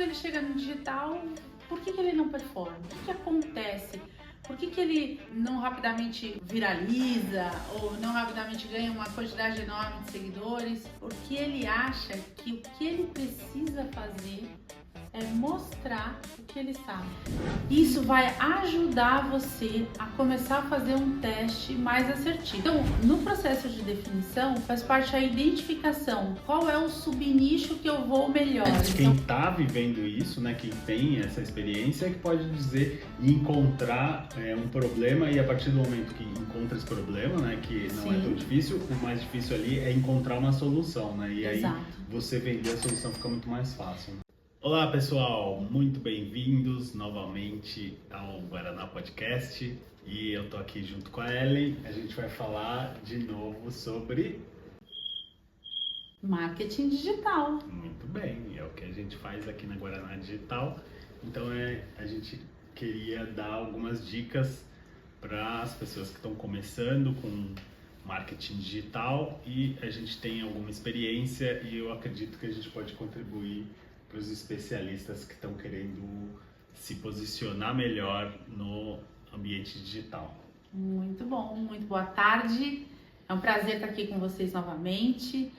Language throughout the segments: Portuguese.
ele chega no digital, por que ele não performa? O que acontece? Por que ele não rapidamente viraliza ou não rapidamente ganha uma quantidade enorme de seguidores? Porque ele acha que o que ele precisa fazer é mostrar o que ele sabe. Isso vai ajudar você a começar a fazer um teste mais assertivo. Então, no processo de definição, faz parte a identificação. Qual é o subnicho que eu vou melhor? Quem está vivendo isso, né, quem tem essa experiência, é que pode dizer e encontrar um problema, e a partir do momento que encontra esse problema, né, que não é tão difícil, o mais difícil ali é encontrar uma solução, né? E aí você vender a solução fica muito mais fácil. Olá pessoal, muito bem-vindos novamente ao Guaraná Podcast, e eu tô aqui junto com a Ellen. A gente vai falar de novo sobre marketing digital. Muito bem, é o que a gente faz aqui na Guaraná Digital. Então a gente queria dar algumas dicas para as pessoas que estão começando com marketing digital, e a gente tem alguma experiência e eu acredito que a gente pode contribuir para os especialistas que estão querendo se posicionar melhor no ambiente digital. Muito bom, muito boa tarde. É um prazer estar aqui com vocês novamente.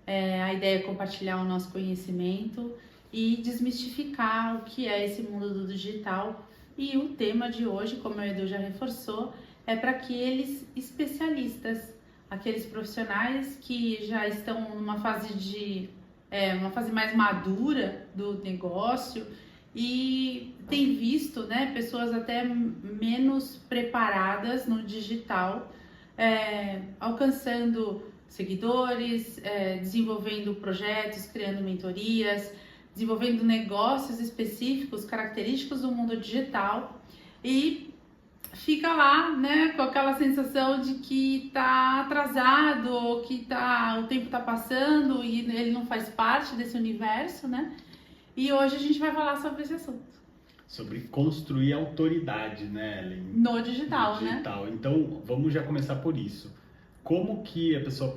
A ideia é compartilhar o nosso conhecimento e desmistificar o que é esse mundo do digital. E o tema de hoje, como o Edu já reforçou, é para aqueles especialistas, aqueles profissionais que já estão numa fase uma fase mais madura do negócio e tem visto, né, pessoas até menos preparadas no digital, alcançando seguidores, desenvolvendo projetos, criando mentorias, desenvolvendo negócios específicos, característicos do mundo digital, e fica lá, né, com aquela sensação de que tá atrasado, ou que o tempo tá passando e ele não faz parte desse universo, né? E hoje a gente vai falar sobre esse assunto. Sobre construir autoridade, né, Ellen? No digital, né? Então, vamos já começar por isso. Como que a pessoa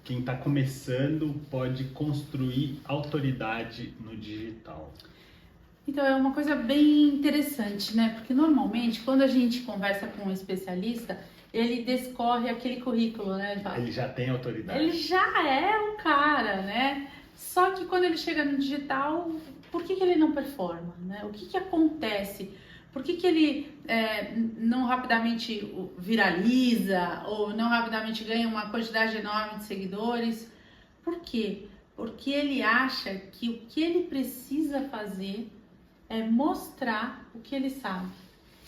quem está começando, pode construir autoridade no digital? Então, é uma coisa bem interessante, né? Porque normalmente, quando a gente conversa com um especialista, ele descorre aquele currículo, né? Ele já tem autoridade. Ele já é o cara, né? Só que quando ele chega no digital, por que ele não performa, né? O que acontece? Por que ele não rapidamente viraliza ou não rapidamente ganha uma quantidade enorme de seguidores? Por quê? Porque ele acha que o que ele precisa fazer é mostrar o que ele sabe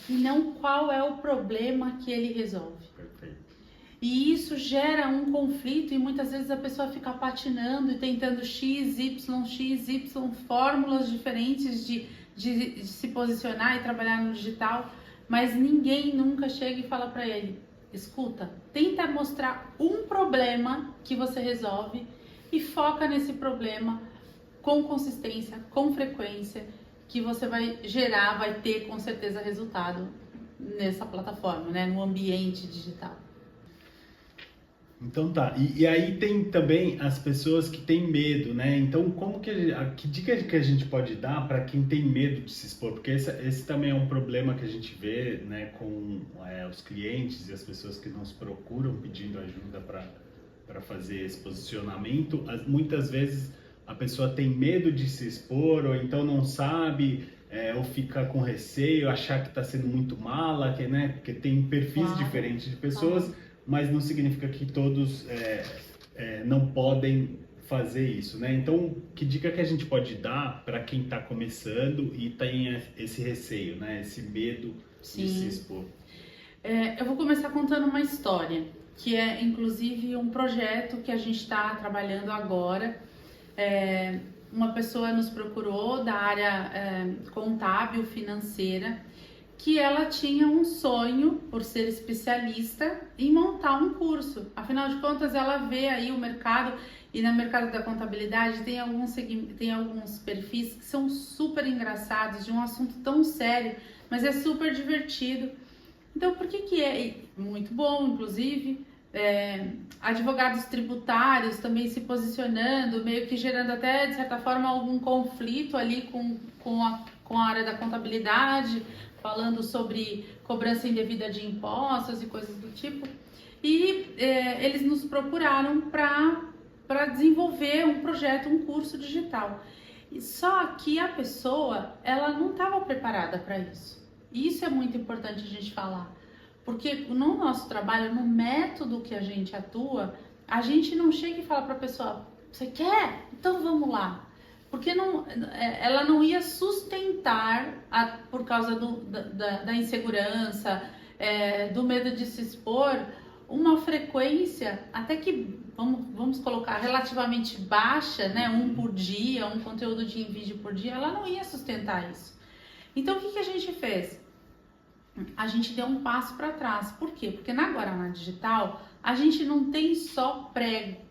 e não qual é o problema que ele resolve. Perfeito. E isso gera um conflito e muitas vezes a pessoa fica patinando e tentando X, Y, fórmulas diferentes de se posicionar e trabalhar no digital, mas ninguém nunca chega e fala para ele: escuta, tenta mostrar um problema que você resolve e foca nesse problema com consistência, com frequência, que você vai ter com certeza resultado nessa plataforma, né, no ambiente digital. Então tá, e aí tem também as pessoas que têm medo, né? Então que dica que a gente pode dar para quem tem medo de se expor? Porque esse também é um problema que a gente vê, né, com os clientes e as pessoas que nos procuram pedindo ajuda para fazer esse posicionamento. Muitas vezes a pessoa tem medo de se expor, ou então não sabe, ou fica com receio, achar que está sendo muito mala, né? Porque tem perfis diferentes de pessoas, mas não significa que todos não podem fazer isso, né? Então, que dica que a gente pode dar para quem está começando e tem esse receio, né? Esse medo de se expor? Eu vou começar contando uma história, que é inclusive um projeto que a gente está trabalhando agora. Uma pessoa nos procurou da área contábil, financeira, que ela tinha um sonho, por ser especialista, em montar um curso. Afinal de contas, ela vê aí o mercado, e no mercado da contabilidade tem alguns perfis que são super engraçados, de um assunto tão sério, mas é super divertido. Então, por que é muito bom, inclusive, advogados tributários também se posicionando, meio que gerando até, de certa forma, algum conflito ali com a área da contabilidade, falando sobre cobrança indevida de impostos e coisas do tipo. E eles nos procuraram para desenvolver um projeto, um curso digital. Só que a pessoa, ela não estava preparada para isso. E isso é muito importante a gente falar. Porque no nosso trabalho, no método que a gente atua, a gente não chega e fala para a pessoa, você quer? Então vamos lá. Porque ela não ia sustentar, por causa da insegurança, do medo de se expor, uma frequência, até que, vamos colocar, relativamente baixa, né? Um por dia, um conteúdo de vídeo por dia, ela não ia sustentar isso. Então, o que a gente fez? A gente deu um passo para trás. Por quê? Porque na Guaraná Digital, a gente não tem só prego,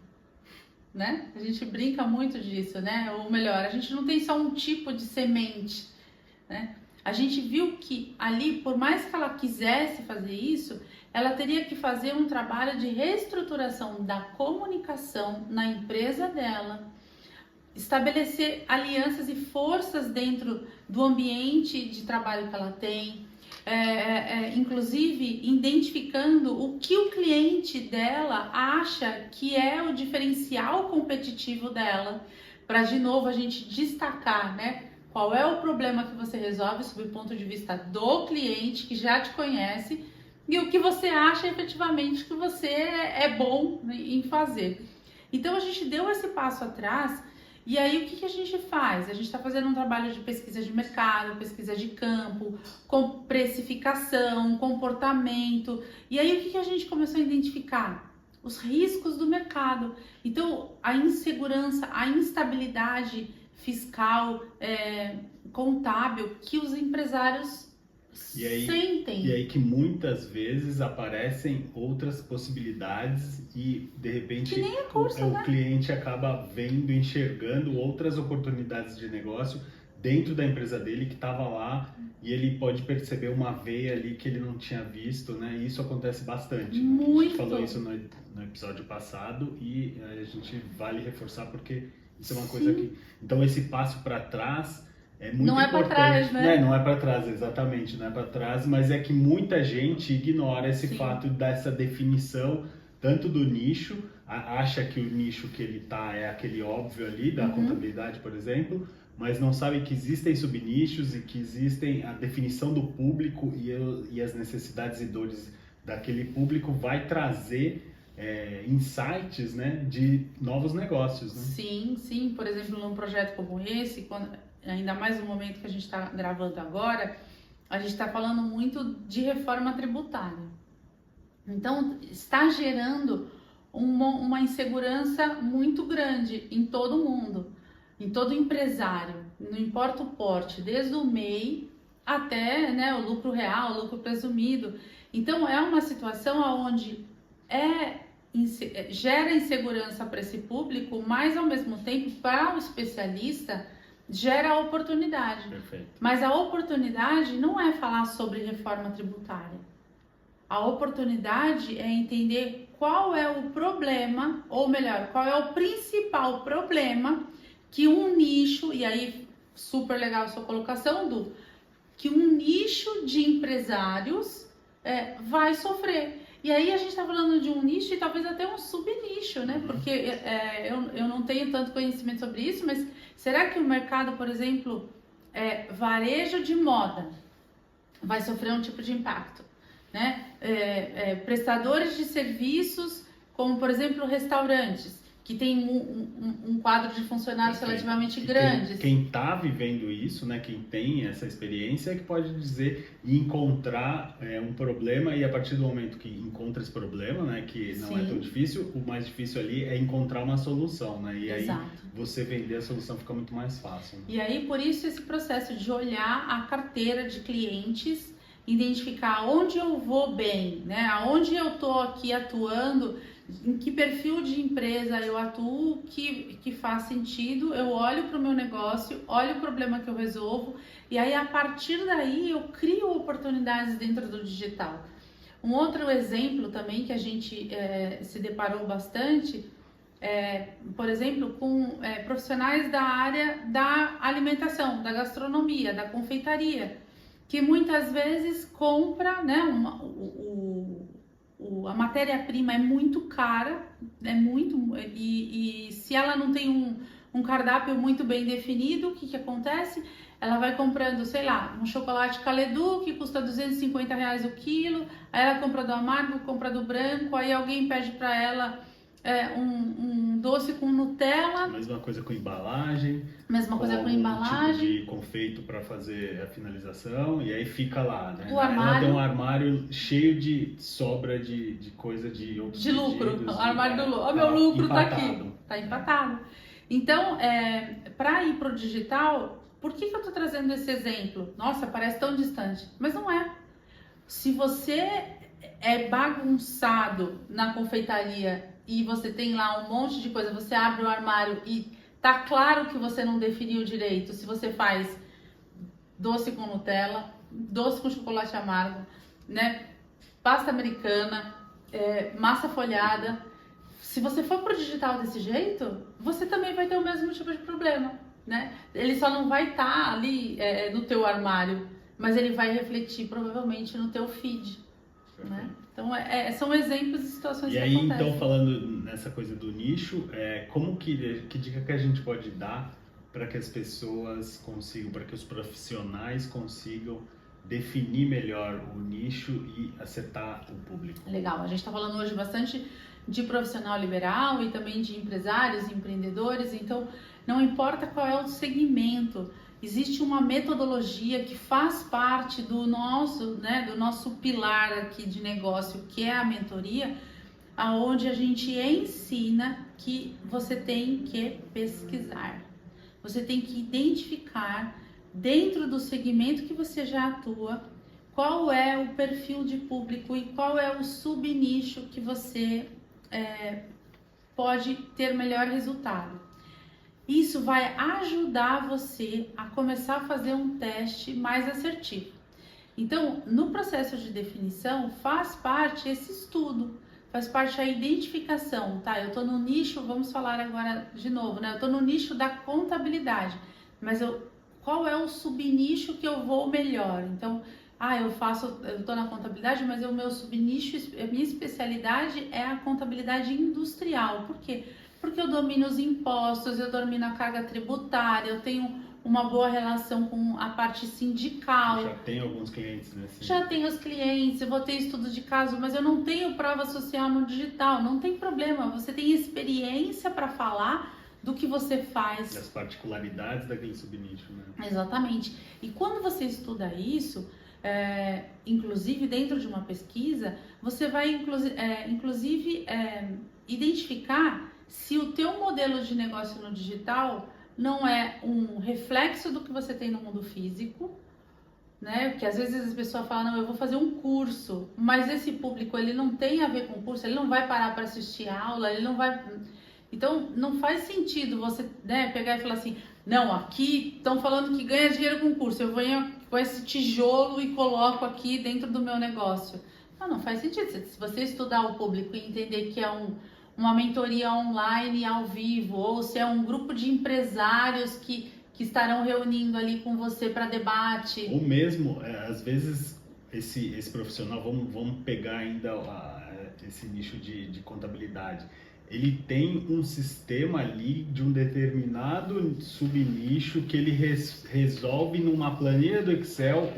né? A gente brinca muito disso, né? Ou melhor, a gente não tem só um tipo de semente, né? A gente viu que ali, por mais que ela quisesse fazer isso, ela teria que fazer um trabalho de reestruturação da comunicação na empresa dela, estabelecer alianças e forças dentro do ambiente de trabalho que ela tem, inclusive identificando o que o cliente dela acha que é o diferencial competitivo dela, para de novo a gente destacar, né? Qual é o problema que você resolve sob o ponto de vista do cliente que já te conhece e o que você acha efetivamente que você é bom em fazer. Então a gente deu esse passo atrás. E aí o que a gente faz? A gente está fazendo um trabalho de pesquisa de mercado, pesquisa de campo, com precificação, comportamento. E aí o que a gente começou a identificar? Os riscos do mercado. Então a insegurança, a instabilidade fiscal, contábil que os empresários sentem. E aí que muitas vezes aparecem outras possibilidades e de repente que nem é curso, o cliente acaba vendo, enxergando outras oportunidades de negócio dentro da empresa dele que estava lá e ele pode perceber uma veia ali que ele não tinha visto, né? E isso acontece bastante. Muito. A gente falou isso no episódio passado e a gente vale reforçar porque isso é uma coisa que... Então esse passo para trás é muito não importante. É para trás, né? Não é para trás, exatamente, não é para trás, mas é que muita gente ignora esse fato dessa definição, tanto do nicho, acha que o nicho que ele tá é aquele óbvio ali, da contabilidade, por exemplo, mas não sabe que existem subnichos e que existem a definição do público e as necessidades e dores daquele público vai trazer insights, né, de novos negócios, né? Sim. Por exemplo, num projeto como esse, ainda mais no momento que a gente está gravando agora, a gente está falando muito de reforma tributária. Então, está gerando uma insegurança muito grande em todo mundo, em todo empresário, não importa o porte, desde o MEI até, né, o lucro real, o lucro presumido. Então, é uma situação onde gera insegurança para esse público, mas ao mesmo tempo, para o especialista, gera oportunidade. Perfeito. Mas a oportunidade não é falar sobre reforma tributária. A oportunidade é entender qual é o problema, ou melhor, qual é o principal problema que um nicho, e aí super legal a sua colocação, que um nicho de empresários vai sofrer. E aí a gente está falando de um nicho e talvez até um subnicho, né? Porque eu não tenho tanto conhecimento sobre isso, mas será que o mercado, por exemplo, varejo de moda vai sofrer um tipo de impacto, né? Prestadores de serviços, como por exemplo restaurantes, que tem um quadro de funcionários relativamente grande. Quem está vivendo isso, né, quem tem essa experiência é que pode dizer e encontrar um problema, e a partir do momento que encontra esse problema, né, que não é tão difícil, o mais difícil ali é encontrar uma solução, né, e aí você vender a solução fica muito mais fácil. Né? E aí por isso esse processo de olhar a carteira de clientes, identificar onde eu vou bem, né, aonde eu estou aqui atuando, em que perfil de empresa eu atuo que faz sentido, eu olho para o meu negócio, olho o problema que eu resolvo e aí a partir daí eu crio oportunidades dentro do digital. Um outro exemplo também que a gente se deparou bastante por exemplo, com profissionais da área da alimentação, da gastronomia, da confeitaria, que muitas vezes compra, né, a matéria-prima é muito cara, e se ela não tem um cardápio muito bem definido, o que que acontece? Ela vai comprando, sei lá, um chocolate Caledu que custa R$ 250 o quilo, aí ela compra do amargo, compra do branco, aí alguém pede para ela um doce com Nutella. Mesma coisa com embalagem. Mesma coisa com embalagem. Tipo de confeito para fazer a finalização e aí fica lá, né? O armário. Ela tem um armário cheio de sobra de coisa de outros de lucro. pedidos, O armário do lucro. Ó, meu lucro tá aqui. Tá empatado. Então, para ir pro digital, por que eu tô trazendo esse exemplo? Nossa, parece tão distante, mas não é. Se você é bagunçado na confeitaria e você tem lá um monte de coisa, você abre o armário e tá claro que você não definiu direito se você faz doce com Nutella, doce com chocolate amargo, né? Pasta americana, massa folhada. Se você for pro digital desse jeito, você também vai ter o mesmo tipo de problema, né? Ele só não vai estar ali no teu armário, mas ele vai refletir provavelmente no teu feed, né? Então, são exemplos de situações que acontecem. E aí, então, falando nessa coisa do nicho, que dica que a gente pode dar para que as pessoas consigam, para que os profissionais consigam definir melhor o nicho e acertar o público? Legal, a gente está falando hoje bastante de profissional liberal e também de empresários, empreendedores, então não importa qual é o segmento, existe uma metodologia que faz parte do nosso pilar aqui de negócio, que é a mentoria, aonde a gente ensina que você tem que pesquisar. Você tem que identificar dentro do segmento que você já atua, qual é o perfil de público e qual é o subnicho que você pode ter melhor resultado. Isso vai ajudar você a começar a fazer um teste mais assertivo. Então, no processo de definição, faz parte esse estudo, faz parte a identificação, tá? Eu tô no nicho, vamos falar agora de novo, né? Eu tô no nicho da contabilidade, mas qual é o subnicho que eu vou melhor? Então, eu tô na contabilidade, mas o meu subnicho, a minha especialidade é a contabilidade industrial. Por quê? Porque eu domino os impostos, eu domino a carga tributária, eu tenho uma boa relação com a parte sindical. Já tem alguns clientes, né? Já tenho os clientes, eu vou ter estudos de caso, mas eu não tenho prova social no digital. Não tem problema, você tem experiência para falar do que você faz. Das particularidades daquele subnicho, né? Exatamente. E quando você estuda isso, inclusive dentro de uma pesquisa, você vai inclusive identificar se o teu modelo de negócio no digital não é um reflexo do que você tem no mundo físico, né? Porque às vezes as pessoas falam, não, eu vou fazer um curso, mas esse público ele não tem a ver com o curso, ele não vai parar para assistir aula, ele não vai. Então não faz sentido você, né, pegar e falar assim, não, aqui estão falando que ganha dinheiro com curso, eu venho com esse tijolo e coloco aqui dentro do meu negócio. Não faz sentido. Se você estudar o público e entender que é uma mentoria online ao vivo, ou se é um grupo de empresários que estarão reunindo ali com você para debate. Ou mesmo, às vezes, esse profissional, vamos pegar ainda esse nicho de contabilidade, ele tem um sistema ali de um determinado subnicho que ele resolve numa planilha do Excel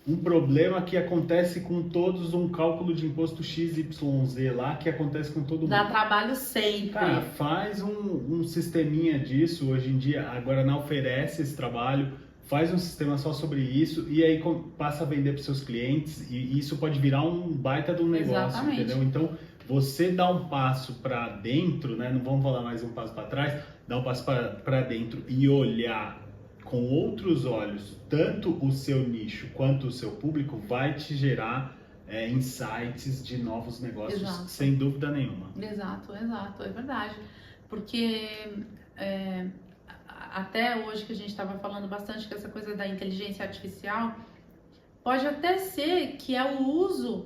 um problema que acontece com todos, um cálculo de imposto XYZ lá, que acontece com todo mundo. Dá trabalho sempre. Cara, faz um sisteminha disso, hoje em dia, a Guaraná oferece esse trabalho, faz um sistema só sobre isso e aí passa a vender para os seus clientes e isso pode virar um baita de um negócio, exatamente, entendeu? Então, você dá um passo para dentro, né? Não vamos falar mais um passo para trás, dá um passo para dentro e olhar com outros olhos, tanto o seu nicho quanto o seu público, vai te gerar insights de novos negócios, exato, sem dúvida nenhuma. Exato, é verdade. Porque até hoje que a gente estava falando bastante com essa coisa da inteligência artificial, pode até ser que é o uso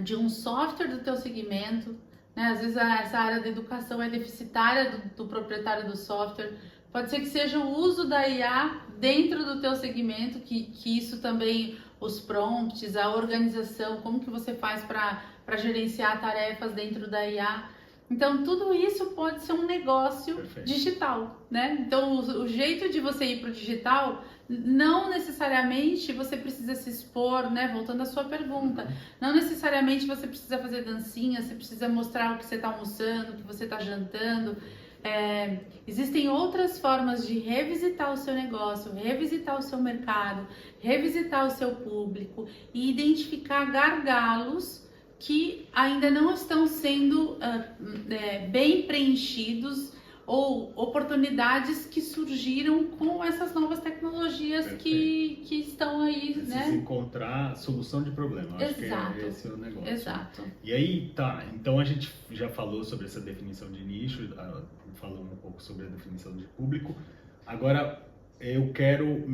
de um software do teu segmento, né? Às vezes essa área da educação é deficitária do proprietário do software. Pode ser que seja o uso da IA dentro do teu segmento, que isso também, os prompts, a organização, como que você faz para gerenciar tarefas dentro da IA. Então, tudo isso pode ser um negócio Perfeito. digital, né? Então, o jeito de você ir para o digital, não necessariamente você precisa se expor, né? Voltando à sua pergunta, não necessariamente você precisa fazer dancinha, você precisa mostrar o que você está almoçando, o que você está jantando. Existem outras formas de revisitar o seu negócio, revisitar o seu mercado, revisitar o seu público e identificar gargalos que ainda não estão sendo bem preenchidos, ou oportunidades que surgiram com essas novas tecnologias que estão aí, Precisa encontrar solução de problema. Acho que esse é o negócio. Exato. E aí, tá, então a gente já falou sobre essa definição de nicho, falou um pouco sobre a definição de público. Agora, eu quero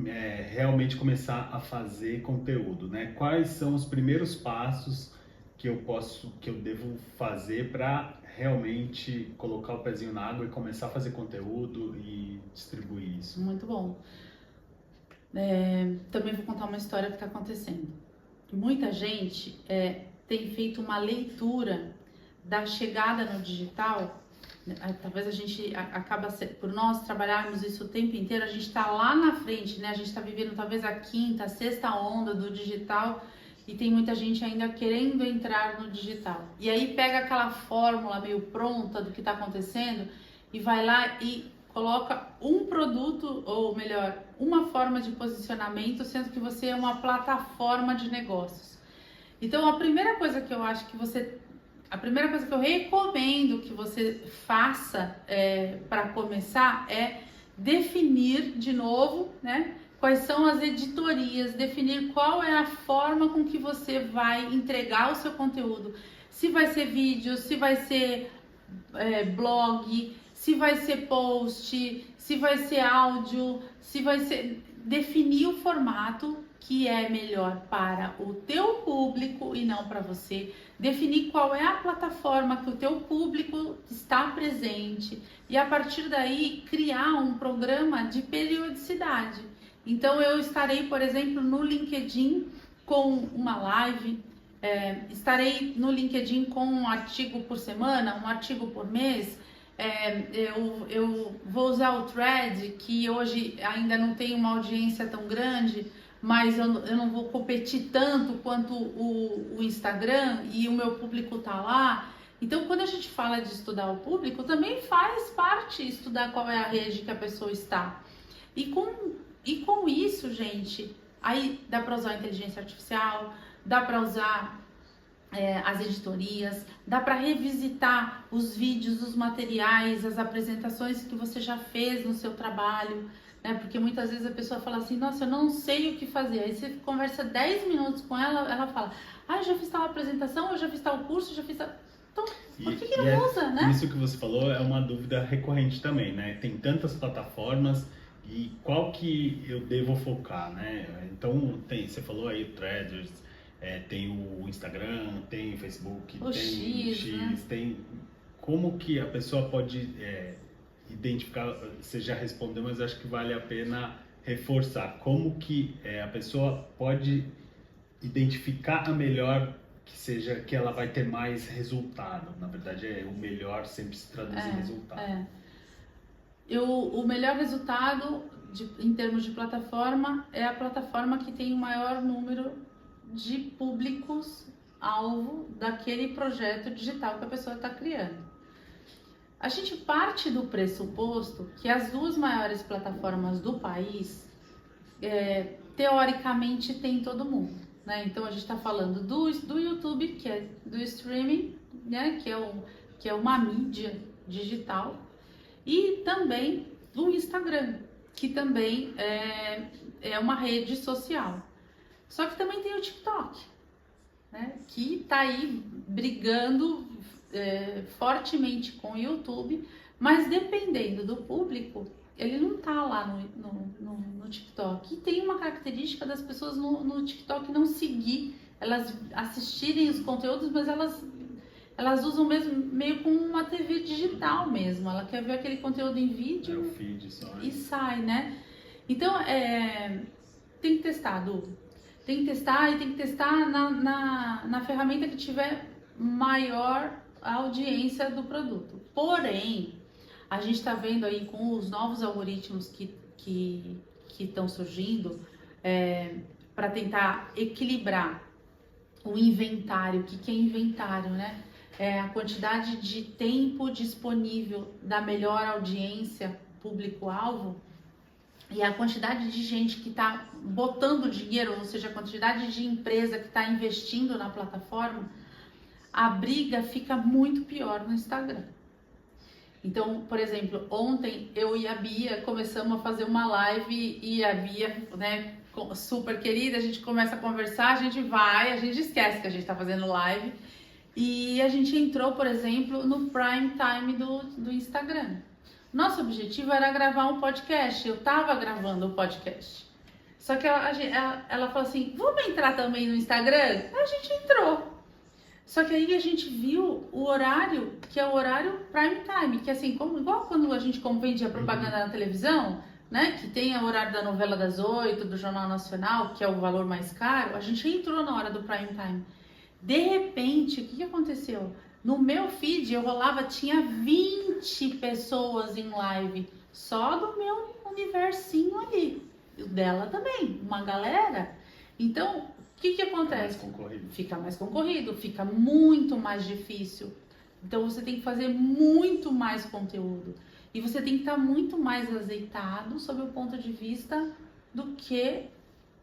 realmente começar a fazer conteúdo, né? Quais são os primeiros passos que eu devo fazer para realmente colocar o pezinho na água e começar a fazer conteúdo e distribuir isso? Muito bom. Também vou contar uma história que está acontecendo. Muita gente tem feito uma leitura da chegada no digital. Talvez a gente acaba, por nós trabalharmos isso o tempo inteiro, a gente está lá na frente, né? A gente está vivendo talvez a quinta, a sexta onda do digital. E tem muita gente ainda querendo entrar no digital. E aí pega aquela fórmula meio pronta do que está acontecendo e vai lá e coloca um produto, ou melhor, uma forma de posicionamento, sendo que você é uma plataforma de negócios. Então, a primeira coisa que eu recomendo que você faça para começar é definir de novo, né? Quais são as editorias, definir qual é a forma com que você vai entregar o seu conteúdo. Se vai ser vídeo, se vai ser blog, se vai ser post, se vai ser áudio, se vai ser... Definir o formato que é melhor para o teu público e não para você. Definir qual é a plataforma que o teu público está presente e a partir daí criar um programa de periodicidade. Então eu estarei, por exemplo, no LinkedIn com uma live, estarei no LinkedIn com um artigo por semana, um artigo por mês. Eu vou usar o Thread, que hoje ainda não tem uma audiência tão grande, mas eu não vou competir tanto quanto o Instagram e o meu público tá lá. Então, quando a gente fala de estudar o público, também faz parte estudar qual é a rede que a pessoa está. E com isso, gente, aí dá para usar a inteligência artificial, dá para usar as editorias, dá para revisitar os vídeos, os materiais, as apresentações que você já fez no seu trabalho, né? Porque muitas vezes a pessoa fala assim, nossa, eu não sei o que fazer. Aí você conversa 10 minutos com ela, ela fala, eu já fiz tal apresentação, eu já fiz tal curso, eu já fiz tal... Então, por que não usa, né? Isso que você falou é uma dúvida recorrente também, né? Tem tantas plataformas e qual que eu devo focar, né? Então, você falou aí o Threads, tem o Instagram, tem o Facebook, o tem X, né? Tem... Como que a pessoa pode identificar, você já respondeu, mas acho que vale a pena reforçar. Como que a pessoa pode identificar a melhor que ela vai ter mais resultado? Na verdade, o melhor sempre se traduz em resultado. O melhor resultado em termos de plataforma é a plataforma que tem o maior número de públicos-alvo daquele projeto digital que a pessoa está criando. A gente parte do pressuposto que as duas maiores plataformas do país, teoricamente, tem todo mundo, né? Então a gente está falando do YouTube, que é do streaming, né? Que é uma mídia digital, e também o Instagram, que também é uma rede social. Só que também tem o TikTok, né? Que está aí brigando fortemente com o YouTube, mas dependendo do público, ele não tá lá no TikTok. E tem uma característica das pessoas no TikTok não seguir elas assistirem os conteúdos, mas elas usam mesmo meio como uma TV digital mesmo. Ela quer ver aquele conteúdo em vídeo o feed só, e sai, né? Então, tem que testar, Du. Tem que testar e tem que testar na ferramenta que tiver maior audiência do produto. Porém, a gente está vendo aí com os novos algoritmos que estão surgindo para tentar equilibrar o inventário. O que é inventário, né? É a quantidade de tempo disponível da melhor audiência, público-alvo, e a quantidade de gente que está botando dinheiro, ou seja, a quantidade de empresa que está investindo na plataforma, a briga fica muito pior no Instagram. Então, por exemplo, ontem eu e a Bia começamos a fazer uma live e a Bia, né, super querida, a gente começa a conversar, a gente esquece que a gente está fazendo live e a gente entrou, por exemplo, no prime time do Instagram. Nosso objetivo era gravar um podcast, eu estava gravando o podcast. Só que ela falou assim, vamos entrar também no Instagram? A gente entrou. Só que aí a gente viu o horário, que é o horário prime time, que é assim, igual quando a gente vendia propaganda na televisão, né? Que tem o horário da novela das 8, do Jornal Nacional, que é o valor mais caro, a gente entrou na hora do prime time. De repente, o que aconteceu? No meu feed eu rolava, tinha 20 pessoas em live, só do meu universinho ali. E o dela também, uma galera. Então, o que acontece? Fica mais concorrido, fica muito mais difícil. Então você tem que fazer muito mais conteúdo. E você tem que estar muito mais azeitado sob o ponto de vista do que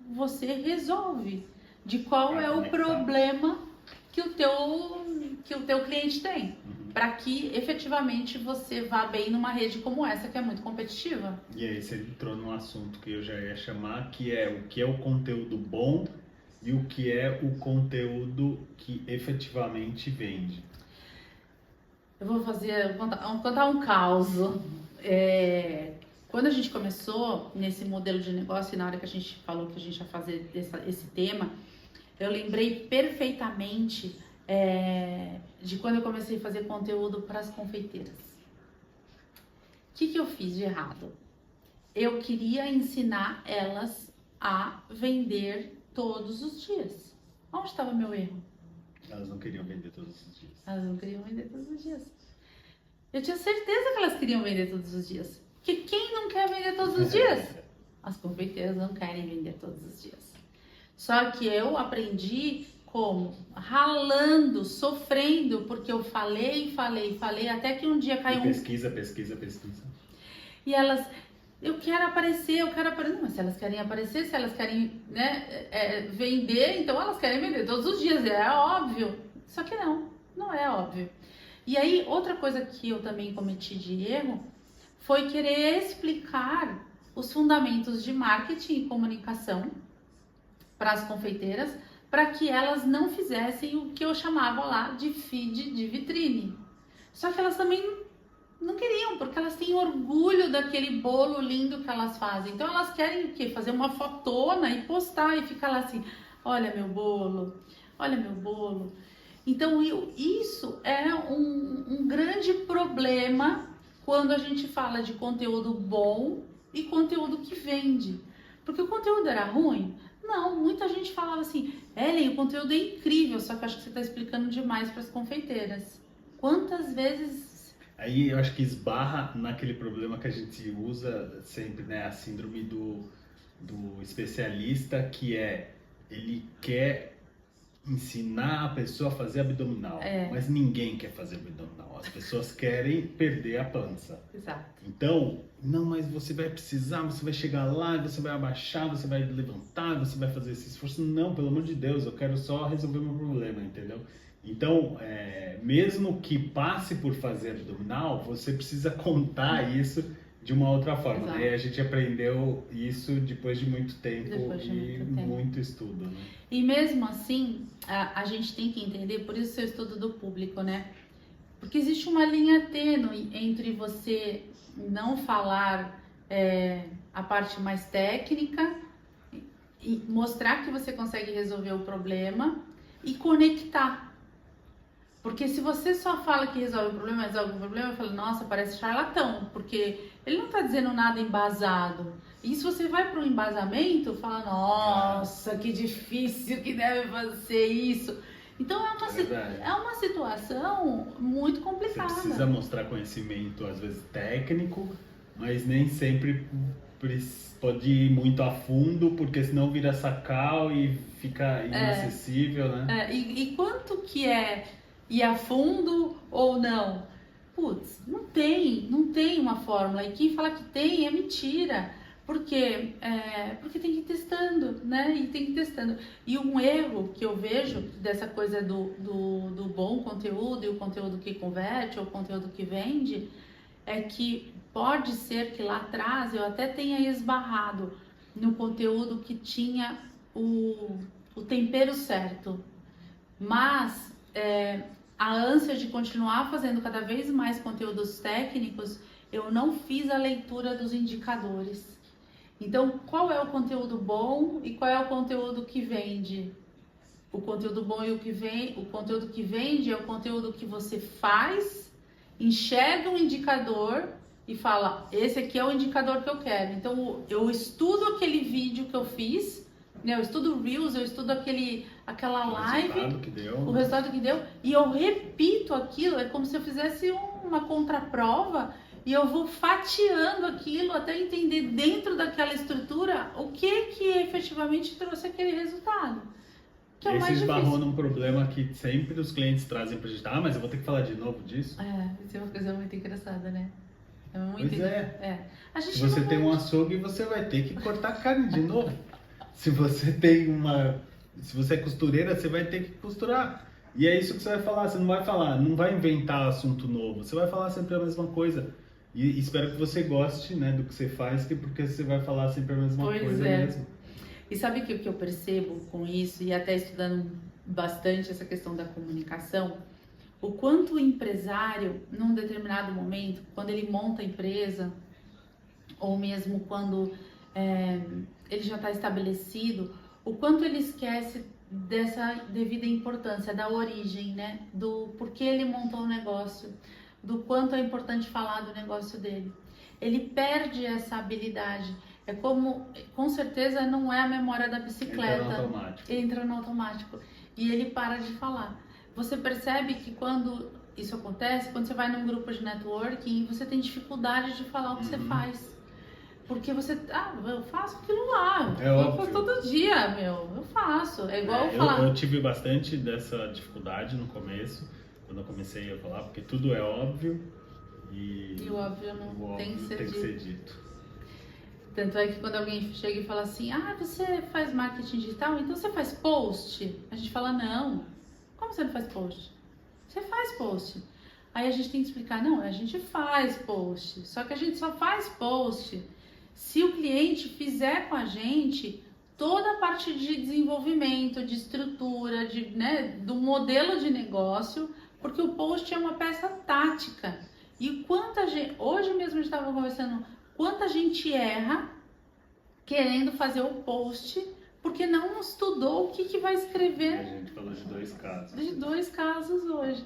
você resolve. De qual é o problema que o teu cliente tem. Para que efetivamente você vá bem numa rede como essa, que é muito competitiva. E aí você entrou num assunto que eu já ia chamar, que é o que é o conteúdo bom e o que é o conteúdo que efetivamente vende. Eu vou contar um caos. Quando a gente começou nesse modelo de negócio e na hora que a gente falou que a gente ia fazer esse tema, eu lembrei perfeitamente de quando eu comecei a fazer conteúdo para as confeiteiras. O que eu fiz de errado? Eu queria ensinar elas a vender todos os dias. Onde estava meu erro? Elas não queriam vender todos os dias. Elas não queriam vender todos os dias. Eu tinha certeza que elas queriam vender todos os dias. Porque quem não quer vender todos os dias? As confeiteiras não querem vender todos os dias. Só que eu aprendi como? Ralando, sofrendo, porque eu falei, até que um dia caiu pesquisa. E elas, eu quero aparecer. Não, mas se elas querem aparecer, se elas querem, né, vender, então elas querem vender todos os dias, é óbvio. Só que não é óbvio. E aí, outra coisa que eu também cometi de erro foi querer explicar os fundamentos de marketing e comunicação para as confeiteiras, para que elas não fizessem o que eu chamava lá de feed de vitrine. Só que elas também não queriam, porque elas têm orgulho daquele bolo lindo que elas fazem. Então elas querem o quê? Fazer uma fotona e postar e ficar lá assim, olha meu bolo. Então isso é um grande problema quando a gente fala de conteúdo bom e conteúdo que vende. Porque o conteúdo era ruim? Não, muita gente falava assim, Ellen, o conteúdo é incrível, só que acho que você está explicando demais para as confeiteiras. Quantas vezes... Aí eu acho que esbarra naquele problema que a gente usa sempre, né? A síndrome do especialista, que ele quer ensinar a pessoa a fazer abdominal, mas ninguém quer fazer abdominal. As pessoas querem perder a pança. Exato. Então, não, mas você vai precisar, você vai chegar lá, você vai abaixar, você vai levantar, você vai fazer esse esforço. Não, pelo amor de Deus, eu quero só resolver o meu problema, entendeu? Então, mesmo que passe por fazer abdominal, você precisa contar isso de uma outra forma. Exato. Né? A gente aprendeu isso depois de muito tempo muito estudo. Né? E mesmo assim, a gente tem que entender, por isso o seu estudo do público, né? Porque existe uma linha tênue entre você não falar a parte mais técnica e mostrar que você consegue resolver o problema e conectar. Porque se você só fala que resolve o problema, eu falo, nossa, parece charlatão, porque ele não está dizendo nada embasado. E se você vai para um embasamento, fala, nossa, que difícil que deve fazer isso. Então é uma situação muito complicada. Você precisa mostrar conhecimento, às vezes técnico, mas nem sempre pode ir muito a fundo, porque senão vira sacal e fica inacessível, né? E quanto que é ir a fundo ou não? Putz, não tem uma fórmula. E quem fala que tem é mentira. Porque tem que ir testando, né? E tem que ir testando. E um erro que eu vejo dessa coisa do bom conteúdo e o conteúdo que converte ou o conteúdo que vende é que pode ser que lá atrás eu até tenha esbarrado no conteúdo que tinha o tempero certo. Mas a ânsia de continuar fazendo cada vez mais conteúdos técnicos, eu não fiz a leitura dos indicadores. Então, qual é o conteúdo bom e qual é o conteúdo que vende? O conteúdo bom e o conteúdo que vende é o conteúdo que você faz, enxerga um indicador e fala, esse aqui é o indicador que eu quero. Então, eu estudo aquele vídeo que eu fiz, né? Eu estudo o Reels, eu estudo aquela live, o resultado que deu, e eu repito aquilo, é como se eu fizesse uma contraprova. E eu vou fatiando aquilo até entender dentro daquela estrutura o que efetivamente trouxe aquele resultado. Que é o mais difícil. Esbarrou num problema que sempre os clientes trazem pra gente. Mas eu vou ter que falar de novo disso? Isso é uma coisa muito engraçada, né? É muito Se você tem um açougue, você vai ter que cortar carne de novo. Se você é costureira, você vai ter que costurar. E é isso que você vai falar. Você não vai inventar assunto novo. Você vai falar sempre a mesma coisa. E espero que você goste, né, do que você faz, porque você vai falar sempre a mesma coisa mesmo. E sabe o que eu percebo com isso, e até estudando bastante essa questão da comunicação, o quanto o empresário, num determinado momento, quando ele monta a empresa, ou mesmo quando ele já está estabelecido, o quanto ele esquece dessa devida importância, da origem, né, do porquê ele montou o negócio, do quanto é importante falar do negócio dele. Ele perde essa habilidade. É como, com certeza, não é a memória da bicicleta. Entra no automático. E ele para de falar. Você percebe que quando isso acontece, quando você vai num grupo de networking, você tem dificuldade de falar o que você faz. Porque você, eu faço aquilo lá. Eu faço todo dia, eu faço. É igual falar. Eu tive bastante dessa dificuldade no começo. Quando eu comecei a falar, porque tudo é óbvio e o óbvio não tem que ser dito. Tanto é que quando alguém chega e fala assim, você faz marketing digital, então você faz post? A gente fala, não. Como você não faz post? Você faz post. Aí a gente tem que explicar, não, a gente faz post. Só que a gente só faz post se o cliente fizer com a gente toda a parte de desenvolvimento, de estrutura, do modelo de negócio, porque o post é uma peça tática. E quanta gente, hoje mesmo a gente estava conversando, quanta gente erra querendo fazer o post porque não estudou o que vai escrever. A gente falou de 2 casos. De 2 casos hoje.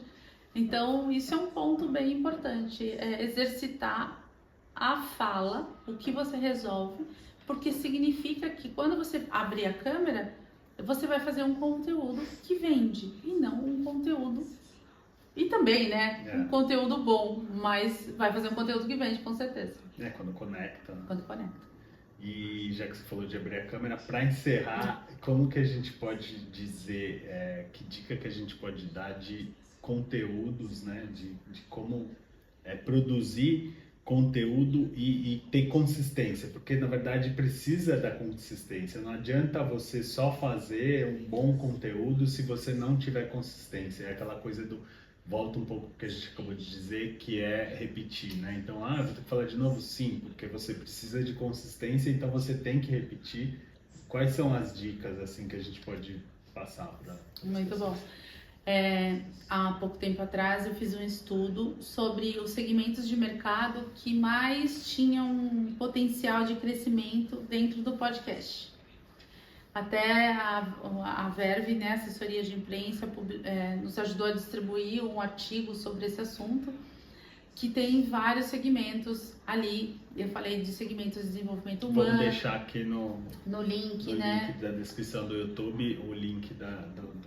Então, isso é um ponto bem importante, é exercitar a fala, o que você resolve, porque significa que quando você abrir a câmera, você vai fazer um conteúdo que vende e não um conteúdo. E também, um conteúdo bom, mas vai fazer um conteúdo que vende, com certeza. Quando conecta. Né? Quando conecta. E já que você falou de abrir a câmera, para encerrar, como que a gente pode dizer, que dica que a gente pode dar de conteúdos, né? De como produzir conteúdo e ter consistência, porque na verdade precisa da consistência. Não adianta você só fazer um bom conteúdo se você não tiver consistência. É aquela coisa volta um pouco que a gente acabou de dizer, que é repetir, né? Então, vou ter que falar de novo? Sim, porque você precisa de consistência, então você tem que repetir. Quais são as dicas, assim, que a gente pode passar para Muito bom. Há pouco tempo atrás eu fiz um estudo sobre os segmentos de mercado que mais tinham um potencial de crescimento dentro do podcast. Até a Verve, né, assessoria de imprensa, nos ajudou a distribuir um artigo sobre esse assunto, que tem vários segmentos ali. Eu falei de segmentos de desenvolvimento humano. Vamos deixar aqui no link, no né? link da descrição do YouTube, o link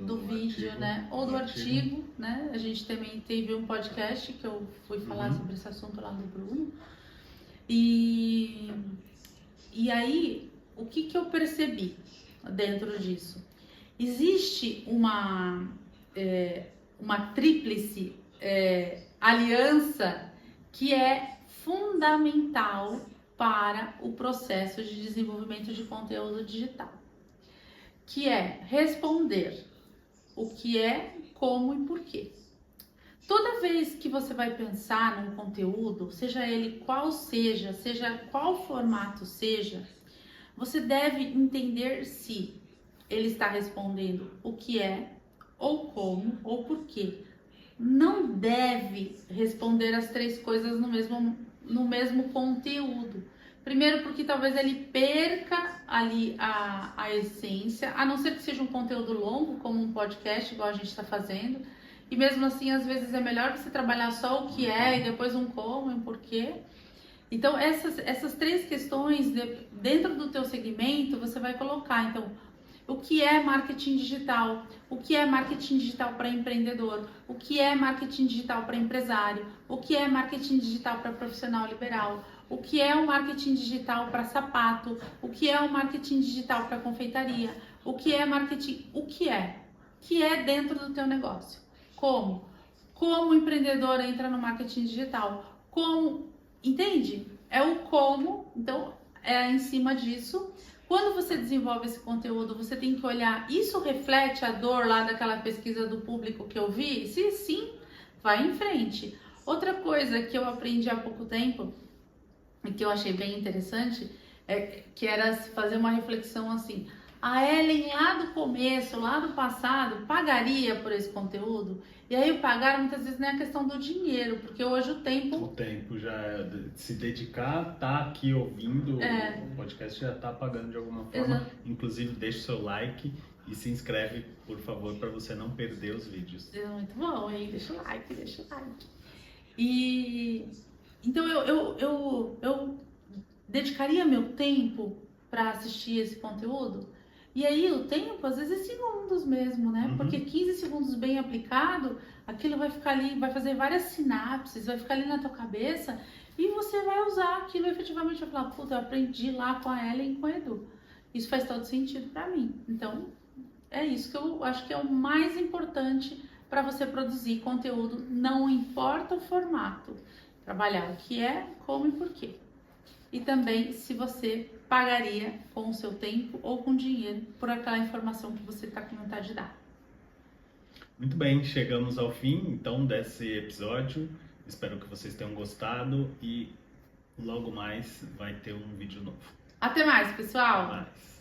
do vídeo, artigo, né? Ou do artigo, né? A gente também teve um podcast que eu fui falar sobre esse assunto lá do Bruno. E aí, o que eu percebi dentro disso? Existe uma tríplice aliança que é fundamental para o processo de desenvolvimento de conteúdo digital, que é responder o que é, como e por quê. Toda vez que você vai pensar num conteúdo, seja ele qual seja qual formato seja, você deve entender se ele está respondendo o que é, ou como, ou por quê. Não deve responder as três coisas no mesmo conteúdo. Primeiro, porque talvez ele perca ali a essência, a não ser que seja um conteúdo longo, como um podcast, igual a gente está fazendo. E mesmo assim, às vezes é melhor você trabalhar só o que é e depois um como e um porquê. Então, essas três questões dentro do teu segmento, você vai colocar. Então, o que é marketing digital? O que é marketing digital para empreendedor? O que é marketing digital para empresário? O que é marketing digital para profissional liberal? O que é o marketing digital para sapato? O que é o marketing digital para confeitaria? O que é marketing? O que é? Que é dentro do teu negócio. Como? Como o empreendedor entra no marketing digital? Como? Entende? É o como, então é em cima disso. Quando você desenvolve esse conteúdo, você tem que olhar, isso reflete a dor lá daquela pesquisa do público que eu vi? Se sim, vai em frente. Outra coisa que eu aprendi há pouco tempo, e que eu achei bem interessante, que era fazer uma reflexão assim, a Ellen lá do começo, lá do passado, pagaria por esse conteúdo? E aí o pagar muitas vezes não é a questão do dinheiro, porque hoje o tempo... O tempo já é se dedicar, tá aqui ouvindo o podcast, já tá pagando de alguma forma. Exato. Inclusive, deixa o seu like e se inscreve, por favor, para você não perder os vídeos. É muito bom, hein? Deixa o like, deixa o like. E... Então eu dedicaria meu tempo para assistir esse conteúdo? E aí o tempo, às vezes, é segundos mesmo, né? Porque 15 segundos bem aplicado, aquilo vai ficar ali, vai fazer várias sinapses, vai ficar ali na tua cabeça e você vai usar aquilo efetivamente, vai falar, puta, eu aprendi lá com a Ellen e com o Edu. Isso faz todo sentido para mim. Então, é isso que eu acho que é o mais importante para você produzir conteúdo, não importa o formato. Trabalhar o que é, como e por quê. E também se você pagaria com o seu tempo ou com dinheiro por aquela informação que você está com vontade de dar. Muito bem, chegamos ao fim então desse episódio. Espero que vocês tenham gostado e logo mais vai ter um vídeo novo. Até mais, pessoal! Até mais.